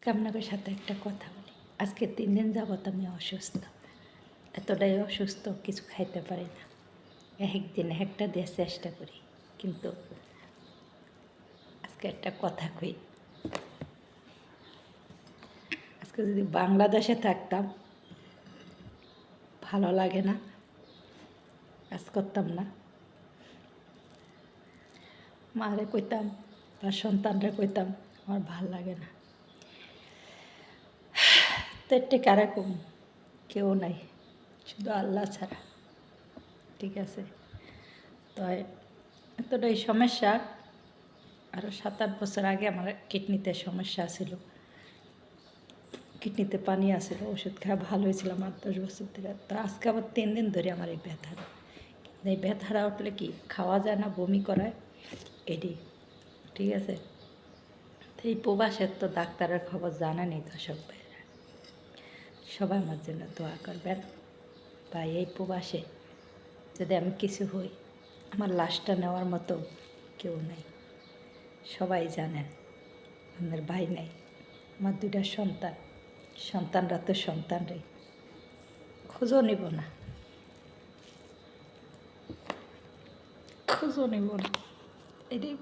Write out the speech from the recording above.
আপনাদের সাথে একটা কথা বলি। আজকে 3 দিন যাবত আমি অসুস্থ। এতটাই অসুস্থ কিছু খাইতে পারি না। একদিন একটা দিয়ে চেষ্টা করি, কিন্তু আজকে একটা কথা কই। আজকে যদি বাংলাদেশে থাকতাম ভালো লাগে না, কাজ করতাম না, মারে কইতাম বা সন্তানরা কইতাম আমার ভাল লাগে না। তো একটা কারা কম, কেউ নাই, শুধু আল্লাহ ছাড়া। ঠিক আছে, তো এতটাই সমস্যা। আরও 7-8 বছর আগে আমার কিডনিতে সমস্যা ছিল, কিডনিতে পানি আসছিল, ওষুধ খাওয়া ভালো হয়েছিল আমার 10 বছর ধরে। তো আজকে আবার 3 দিন ধরে আমার এই ব্যথাটা, এই ব্যথাটা উঠলে কি খাওয়া যায় না, বমি করায় এটি। ঠিক আছে, তো এই প্রবাসের তো ডাক্তারের খবর জানেনি দর্শক ভাইয়েরা, সবাই আমার জন্য দোয়া করবেন। বা এই প্রবাসে যদি আমি কিছু হই, আমার লাশটা নেওয়ার মতো কেউ নেই। সবাই জানেন আমার ভাই নেই, আমার 2টা সন্তান, সন্তানরা তো সন্তানরে খোঁজও নিব না, খোঁজও নিব না, এটাই